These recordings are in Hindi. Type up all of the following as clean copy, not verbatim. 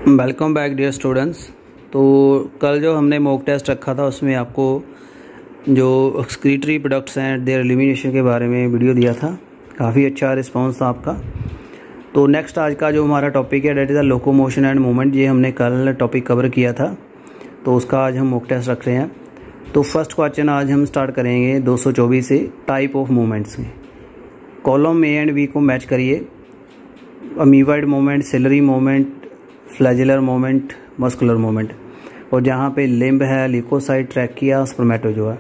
Welcome back dear students. तो कल जो हमने मॉक टेस्ट रखा था उसमें आपको जो एक्सक्रीटरी प्रोडक्ट्स हैं देयर एलिमिनेशन के बारे में वीडियो दिया था। काफ़ी अच्छा रिस्पांस था आपका। तो नेक्स्ट आज का जो हमारा टॉपिक है that is the locomotion and movement. ये हमने कल टॉपिक कवर किया था, तो उसका आज हम मॉक टेस्ट रख रहे हैं। तो फर्स्ट क्वेश्चन आज हम स्टार्ट करेंगे 224 से, type of movements. Column A and B को मैच करिए। Amoeboid movement, ciliary movement, flagellar movement, muscular movement. और जहाँ पे लिम्ब है, ल्यूकोसाइट, ट्रैकिया, स्पर्मेटोजोआ।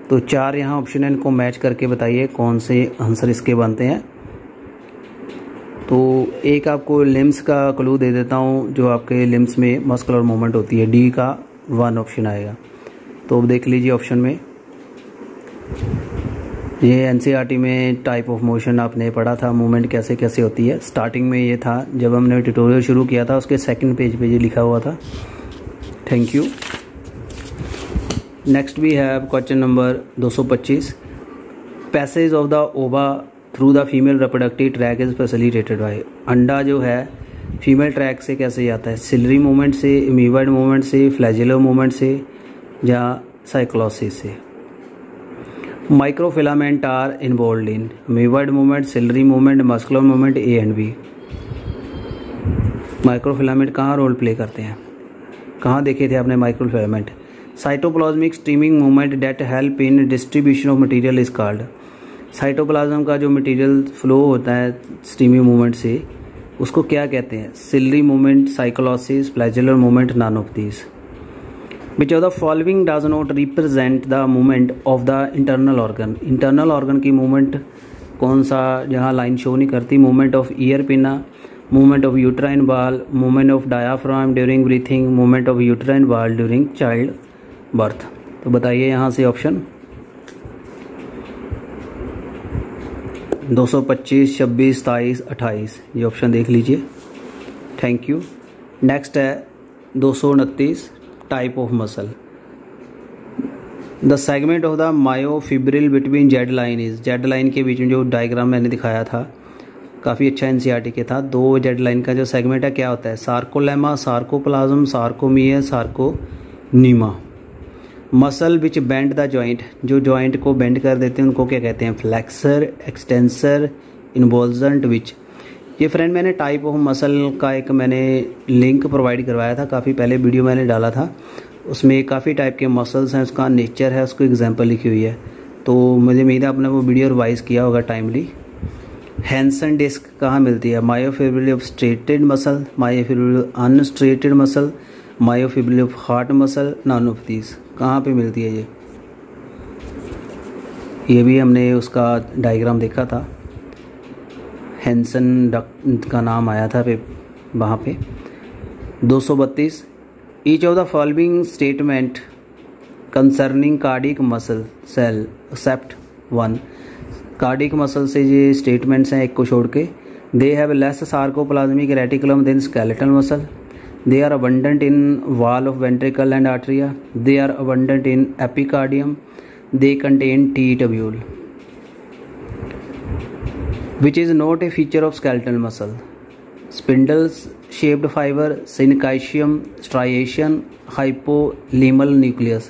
तो चार यहाँ ऑप्शन है, इनको मैच करके बताइए कौन से आंसर इसके बनते हैं। तो एक आपको लिम्स का क्लू दे देता हूँ, जो आपके लिम्स में मस्कुलर मूवमेंट होती है, डी का 1 ऑप्शन आएगा। तो देख लीजिए ऑप्शन में, ये एनसीईआरटी में टाइप ऑफ मोशन आपने पढ़ा था, मूवमेंट कैसे कैसे होती है। स्टार्टिंग में ये था जब हमने ट्यूटोरियल शुरू किया था, उसके सेकंड पेज पे ये लिखा हुआ था। Thank you. नेक्स्ट भी है question number 225। Passage of the ova through the female reproductive tract is facilitated by. अंडा जो है फीमेल ट्रैक से कैसे जाता है? सिलरी मूवमेंट से, अमीवाइड मूवमेंट से, फ्लैजिलर मूवमेंट से, या साइक्लोसिस से। Microfilament are involve in amoeboid movement, ciliary movement, muscular movement, A and B. Microfilament कहाँ रोल प्ले करते हैं? कहाँ देखे थे आपने microfilament? Cytoplasmic streaming movement that help in distribution of material is called. साइटोप्लाज्म का जो मटेरियल फ्लो होता है स्ट्रीमिंग मूवमेंट से, उसको क्या कहते हैं? Ciliary movement, cyclosis, flagellar movement, none of these. Which of the following does not represent the movement of the internal organ? Internal organ की मूवमेंट कौन सा जहाँ लाइन शो नहीं करती? Movement of ear pinna, movement of uterine wall, movement of diaphragm during breathing, movement of uterine wall during child birth. तो बताइए यहाँ से ऑप्शन 225, 26, 27, 28, ये ऑप्शन देख लीजिए। Thank you. नेक्स्ट है 229, type of muscle. The segment of the myofibril between Z line is. Z line के बीच में जो डायग्राम मैंने दिखाया था, काफ़ी अच्छा एनसीईआरटी के था। दो जेड लाइन का जो सेगमेंट है क्या होता है? Sarcolemma, sarcoplasm, sarcomere, sarconema. Muscle which bend the joint, जो जॉइंट को बेंड कर देते हैं उनको क्या कहते हैं? Flexor, extensor, involuntary which. ये फ्रेंड मैंने टाइप ऑफ मसल का एक मैंने लिंक प्रोवाइड करवाया था, काफ़ी पहले वीडियो मैंने डाला था। उसमें काफ़ी टाइप के मसल्स हैं, उसका नेचर है, उसको एग्जांपल लिखी हुई है। तो मुझे उम्मीद है आपने वो वीडियो रिवाइज किया होगा टाइमली। हैंसन डिस्क कहाँ मिलती है? Myofibril of striated muscle, myofibril unstriated muscle, myofibril of heart muscle, non of these. कहाँ पे मिलती है ये भी हमने उसका डायग्राम देखा था। हैंसन डक्ट का नाम आया था वहाँ पे। 232, each of the following statement concerning cardiac muscle cell except 1। Cardiac muscle से ये स्टेटमेंट्स हैं एक को छोड़ के। They have less sarcoplasmic reticulum than skeletal muscle. They are abundant in wall of ventricle and atria. They are abundant in epicardium. They contain T tubule. Which is not a feature of skeletal muscle? Spindles shaped fiber, syncytium, striation, hypolemal nucleus।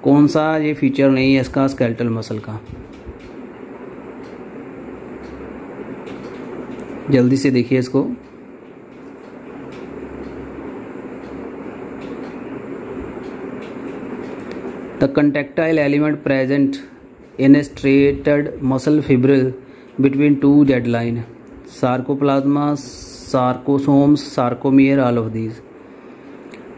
कौन सा ये फीचर नहीं है इसका स्केलेटल मसल का? जल्दी से देखिए इसको। The contractile element present in a striated muscle fibril between two dead line, sarcoplasma, sarcosomes, sarcomere, all of these.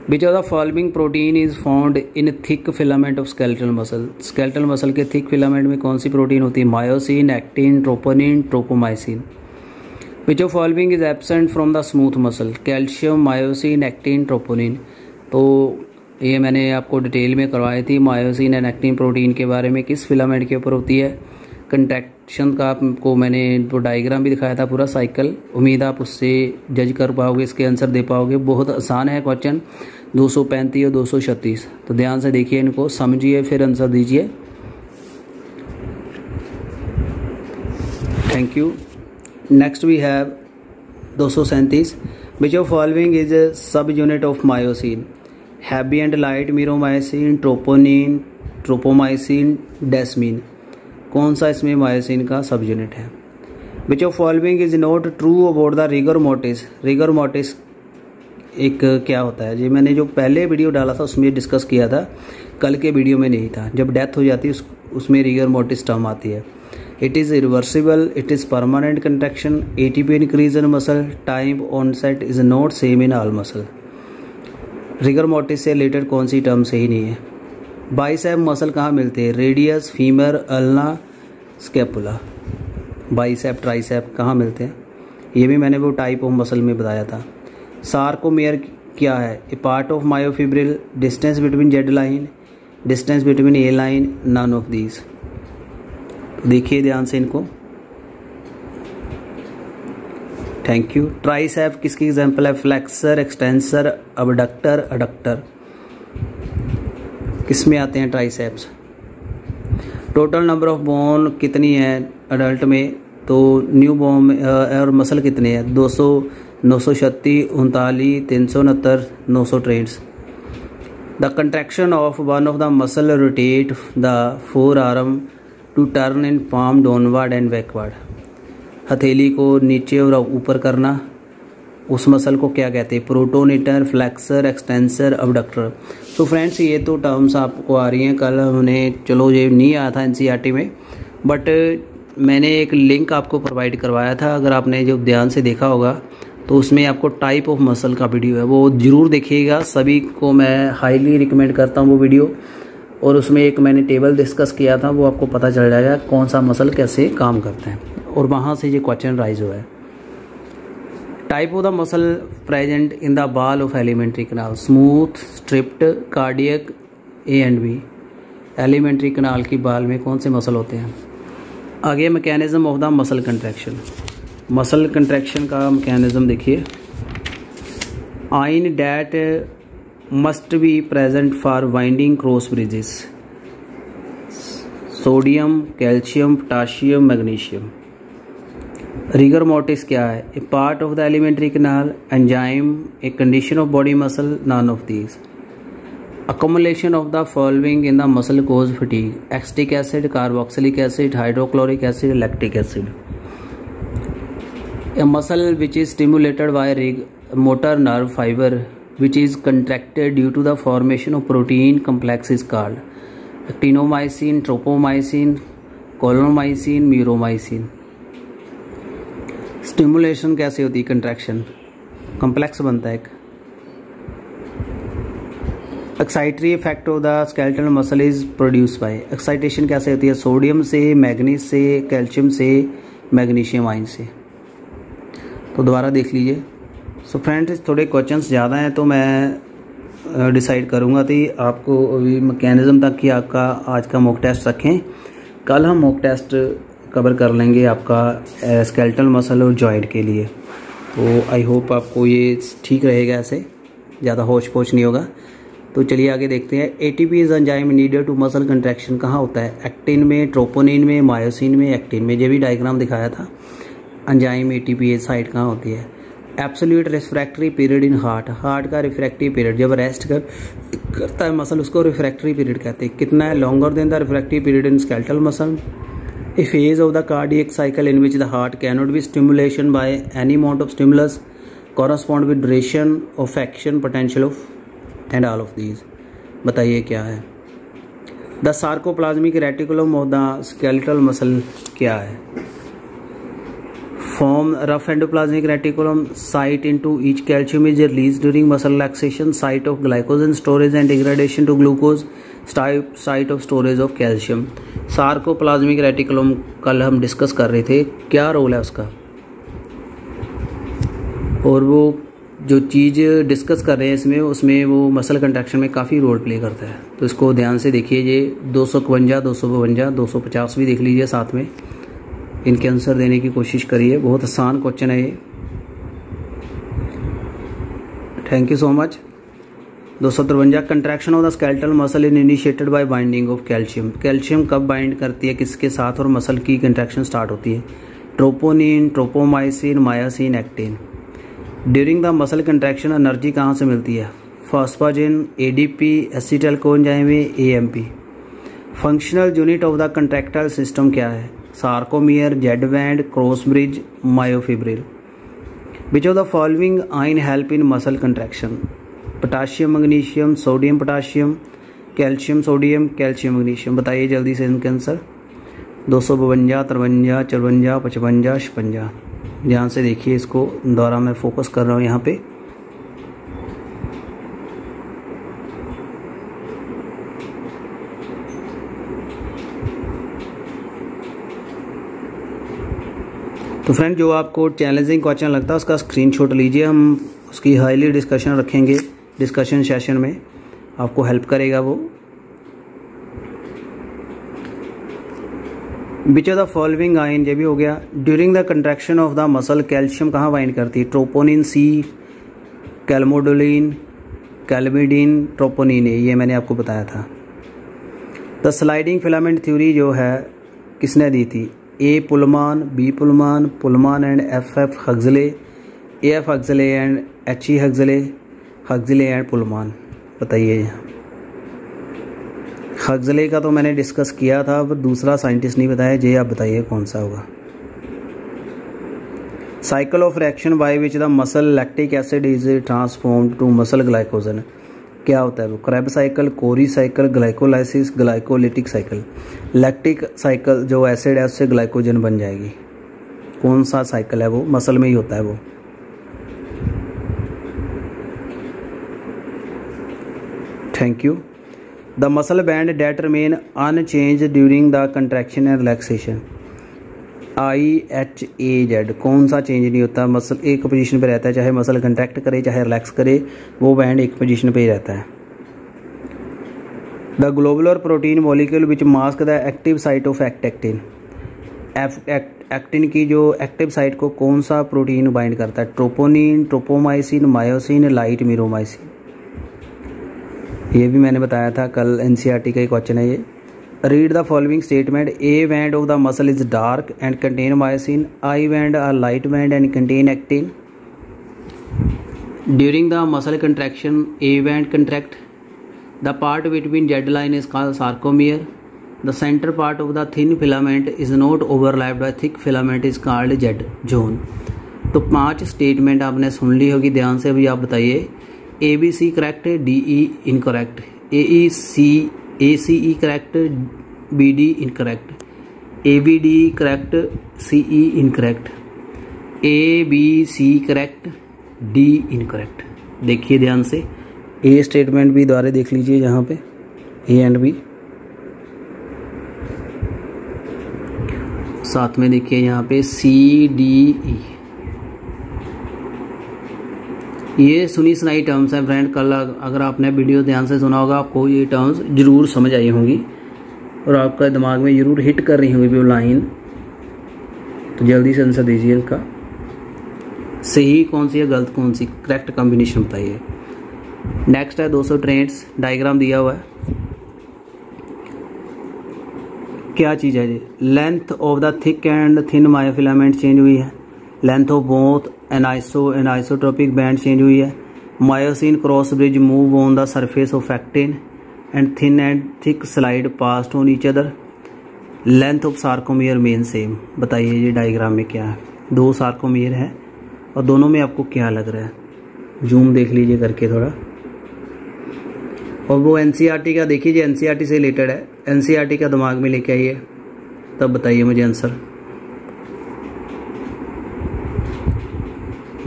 Which of the following protein is found in thick filament of skeletal muscle? skeletal muscle के thick filament में कौन सी प्रोटीन होती है? Myosin, actin, troponin, ट्रोपोमाइसिन। Which of following is absent from the smooth muscle? Calcium, myosin, actin, troponin. तो ये मैंने आपको डिटेल में करवाई थी मायोसिन एंड एक्टिन प्रोटीन के बारे में, किस फिलामेंट के ऊपर होती है। कंट्रैक्शन का आपको मैंने वो डायग्राम भी दिखाया था पूरा साइकिल। उम्मीद आप उससे जज कर पाओगे, इसके आंसर दे पाओगे। बहुत आसान है क्वेश्चन। 235 और 236, तो ध्यान से देखिए, इनको समझिए फिर आंसर दीजिए। Thank you. Next we have 237 which of following is sub unit of myosin? Heavy and light meromyosin, troponin, tropomyosin, desmin. कौन सा इसमें मायोसिन का सब यूनिट है? Which of following is not true about the rigor mortis? Rigor mortis एक क्या होता है जी? मैंने जो पहले वीडियो डाला था उसमें डिस्कस किया था, कल के वीडियो में नहीं था। जब डेथ हो जाती है उसमें रिगर मोर्टिस टर्म आती है। It is reversible, it is permanent contraction, ATP increase in muscle, time onset is not same in all muscle. Rigor mortis से रिलेटेड कौन सी टर्म सही नहीं है? बाइसेप मसल कहाँ मिलते हैं? Radius, femur, ulna, scapula. Bicep, tricep कहाँ मिलते हैं? ये भी मैंने वो टाइप ऑफ मसल में बताया था। सार्कोमेयर क्या है? A part of myofibril, distance between Z line, distance between A line, none of these. देखिए ध्यान से इनको। Thank you. ट्राइसेप किसकी एग्जांपल है? Flexor, extensor, abductor, adductor. किस में आते हैं triceps? Total number of bone कितनी है अडल्ट में? तो न्यू बोन और मसल कितने हैं? 200, 936, 39, 369, 963। The contraction of one of the muscle rotate the forearm to turn in palm downward and backward. हथेली को नीचे और ऊपर करना, उस मसल को क्या कहते हैं? प्रोटोनेटर, फ्लेक्सर, एक्सटेंसर, अबडक्टर। तो फ्रेंड्स ये तो टर्म्स आपको आ रही हैं। कल हमने चलो ये नहीं आया था एनसीईआरटी में, बट मैंने एक लिंक आपको प्रोवाइड करवाया था। अगर आपने जो ध्यान से देखा होगा तो उसमें आपको टाइप ऑफ मसल का वीडियो है, वो ज़रूर देखिएगा। सभी को मैं हाईली रिकमेंड करता हूँ वो वीडियो। और उसमें एक मैंने टेबल डिस्कस किया था, वो आपको पता चल जाएगा कौन सा मसल कैसे काम करता है। और वहाँ से ये क्वेश्चन राइज हुआ है। Type of the muscle present in the ball of alimentary canal? Smooth, striped, cardiac, A and B. Alimentary canal की बाल में कौन से मसल होते हैं? आगे mechanism of the muscle contraction. Muscle contraction का मैकेनिज्म देखिए। Ion that must be present for winding cross bridges? Sodium, calcium, potassium, magnesium. Rigor mortis क्या है? A part of the alimentary canal, enzyme, a condition of body muscle, none of these. Accumulation of the following in the muscle cause fatigue? Acetic acid, carboxylic acid, hydrochloric acid, lactic acid. A muscle which is stimulated by motor nerve fiber which is contracted due to the formation of protein complex is called actinomycin, tropomycin, cholinomycin, muromycin। Stimulation कैसे होती है? कंट्रैक्शन, कम्प्लेक्स बनता है एक। Excitatory effect of the skeletal muscle is produce by? Excitation कैसे होती है? सोडियम से, मैग्नीज से, कैल्शियम से, मैग्नीशियम आयन से। तो दोबारा देख लीजिए। सो फ्रेंड्स थोड़े क्वेश्चंस ज़्यादा हैं तो मैं डिसाइड करूँगा तो आपको अभी मैकेनिज़्म तक कि आपका आज का मॉक टेस्ट रखें। कल हम मॉक टेस्ट कवर कर लेंगे आपका स्केलेटल मसल और जॉइंट के लिए। तो आई होप आपको ये ठीक रहेगा, ऐसे ज़्यादा होश पोश नहीं होगा। तो चलिए आगे देखते हैं। ATP is enzyme needed to muscle contraction कहाँ होता है? एक्टिन में, ट्रोपोनिन में, मायोसिन में, एक्टिन में। ये भी डायग्राम दिखाया था। एंजाइम एटीपी साइट कहाँ होती है? Absolute refractory period in heart. Heart का रिफ्रैक्टरी पीरियड जब रेस्ट करता है मसल, उसको रिफ्रैक्टरी पीरियड कहते हैं। कितना है? Longer than the refractory period in skeletal muscle. A phase of the cardiac cycle in which the heart cannot be stimulation by any amount of stimulus correspond with duration of action, potential of and all of these. बताइए क्या है? The sarcoplasmic reticulum of the skeletal muscle क्या है? Form rough endoplasmic reticulum. Site into each calcium is released during muscle relaxation. Site of glycogen storage and degradation to glucose. Site of storage of calcium. Sarcoplasmic reticulum कल हम डिस्कस कर रहे थे, क्या रोल है उसका? और वो जो चीज़ डिस्कस कर रहे हैं इसमें, उसमें वो मसल कंट्रैक्शन में काफ़ी रोल प्ले करता है। तो इसको ध्यान से देखिए। ये 251, 252, 250 भी देख लीजिए साथ में। इनके आंसर देने की कोशिश करिए। बहुत आसान क्वेश्चन है ये। Thank you so much. 253 contraction of the skeletal muscle in initiated by binding of calcium. Calcium कब बाइंड करती है, किसके साथ, और मसल की कंट्रैक्शन स्टार्ट होती है? Troponin, tropomyosin, myosin, actin. During the muscle contraction energy कहाँ से मिलती है? Phosphagen, ADP, acetyl coenzyme, AMP. Functional unit of the contractile system क्या है? Sarcomere, Z band, cross bridge, myofibril. Which of the following ion help in muscle contraction? Potassium, magnesium, sodium, potassium, calcium, sodium, calcium, magnesium. बताइए जल्दी से इनके आंसर। 252, 53, 54, 55, 56। ध्यान से देखिए, इसको दोबारा मैं फोकस कर रहा हूँ यहाँ पे। तो फ्रेंड, जो आपको चैलेंजिंग क्वेश्चन लगता है उसका स्क्रीनशॉट लीजिए, हम उसकी हाईली डिस्कशन रखेंगे डिस्कशन सेशन में, आपको हेल्प करेगा वो। विच ऑफ द फॉलोइंग आयन, ये भी हो गया। During the contraction of the muscle calcium कहाँ बाइंड करती है? ट्रोपोनिन सी, कैल्मोडोलिन, कैल्मिडीन, ट्रोपोनिन ए, ये मैंने आपको बताया था। द स्लाइडिंग फिलामेंट थ्योरी जो है किसने दी थी? A Pullman, B Pullman, Pullman and F Huxley, A F Huxley and H E Huxley, Huxley and Pullman. बताइए। हक्सले का तो मैंने डिस्कस किया था, पर दूसरा साइंटिस्ट नहीं बताया, ये आप बताइए कौन सा होगा। Cycle of reaction by which the muscle lactic acid is transformed to muscle glycogen, क्या होता है वो? Krebs cycle, Cori cycle, glycolysis, glycolytic cycle. Lactic cycle, जो एसिड है उससे ग्लाइकोजन बन जाएगी। कौन सा साइकिल है वो? मसल में ही होता है वो। Thank you. The muscle band that remain unchanged during the contraction and relaxation, IHAZ। कौन सा चेंज नहीं होता? मसल एक पोजीशन पे रहता है, चाहे मसल कंट्रैक्ट करे चाहे रिलैक्स करे, वो बैंड एक पोजीशन पे ही रहता है। The globular protein molecule which mask the active site of actin, actin की जो एक्टिव साइट को कौन सा प्रोटीन बाइंड करता है? Troponin, tropomyosin, myosin, light meromyosin. ये भी मैंने बताया था कल, NCERT का एक क्वेश्चन है ये। Read the following statement. A band of the muscle is dark and contain myosin. I band are light band and contain actin. During the muscle contraction, A band contract. The part between Z line is called sarcomere. The center part of the thin filament is not overlapped by thick filament is called Z zone. तो 5 स्टेटमेंट आपने सुन ली होगी, ध्यान से अभी आप बताइए। ABC correct, DE incorrect, ACE correct, BD incorrect, ABD correct, CE incorrect, ABC correct, D incorrect. देखिए ध्यान से, A स्टेटमेंट भी दोबारा देख लीजिए यहाँ पे, A एंड B। साथ में देखिए यहाँ पे CDE। ये सुनी सुनाई टर्म्स हैं फ्रेंड, कल अगर आपने वीडियो ध्यान से सुना होगा आपको ये टर्म्स जरूर समझ आई होंगी और आपका दिमाग में जरूर हिट कर रही होंगी वो लाइन। तो जल्दी से आंसर दीजिए, इनका सही कौन सी है, गलत कौन सी, करेक्ट कॉम्बिनेशन बताइए। नेक्स्ट है 200 ट्रेंड्स, डायग्राम दिया हुआ है। क्या चीज़ है ये? Length of the thick and thin myofilament change हुई है, length of both anisotropic band change हुई है, myosin cross bridge move on the surface of actin and thin and thick slide past on each other, length of sarcomere main same. बताइए ये डायग्राम में क्या है? 2 सार्कोमियर है और दोनों में आपको क्या लग रहा है? जूम देख लीजिए करके थोड़ा। और वो NCERT का देखिए, जो NCERT से रिलेटेड है, NCERT का दिमाग में लेके आइए, तब बताइए मुझे आंसर।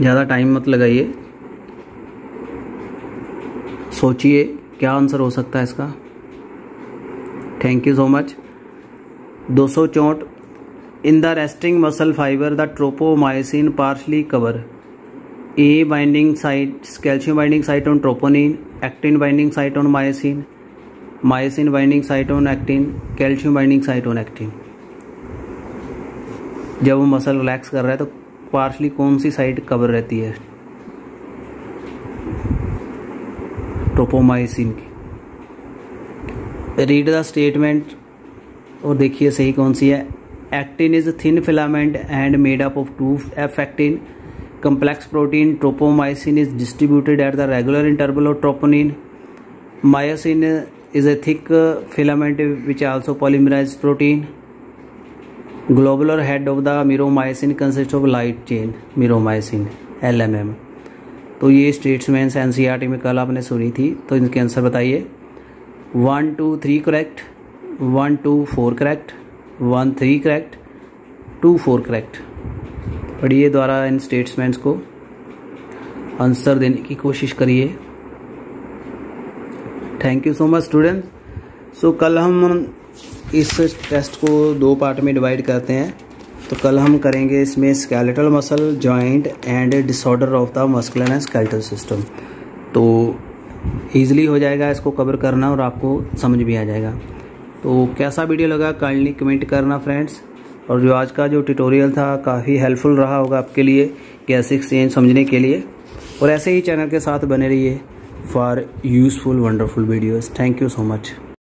ज़्यादा टाइम मत लगाइए, सोचिए क्या आंसर हो सकता है इसका। Thank you so much. 264 in the resting muscle fibre the ट्रोपोमाइसिन partially cover A binding site, calcium binding site on troponin, actin binding site on myosin, myosin binding site on actin, calcium binding site on actin. जब वो मसल रिलैक्स कर रहा है तो पार्शली कौन सी साइड कवर रहती है? ट्रोपोमाइसिन की। रीड द स्टेटमेंट और देखिए सही कौन सी है। Actin is thin filament and made up of 2 F actin, complex protein tropomyosin is distributed at the regular interval of troponin. Myosin is a thick filament which also polymerizes protein. Globular head of the meromycin consists of light chain meromycin LMM. तो ये स्टेट्समेंट्स एनसीईआरटी में कल आपने सुनी थी, तो इनके आंसर बताइए। 1 2 3 करेक्ट, 1 2 4 करेक्ट, 1 3 करेक्ट, 2 4 करेक्ट। पढ़िए द्वारा इन स्टेट्समेंट्स को, आंसर देने की कोशिश करिए। Thank you so much students. So कल हम इस टेस्ट को 2 पार्ट में डिवाइड करते हैं। तो कल हम करेंगे इसमें skeletal muscle joint and disorder of the muscular and skeletal system. तो ईजिली हो जाएगा इसको कवर करना और आपको समझ भी आ जाएगा। तो कैसा वीडियो लगा काइंडली कमेंट करना फ्रेंड्स। और जो आज का जो ट्यूटोरियल था काफ़ी हेल्पफुल रहा होगा आपके लिए गैस एक्सचेंज समझने के लिए। और ऐसे ही चैनल के साथ बने रहिए for useful wonderful videos. Thank you so much.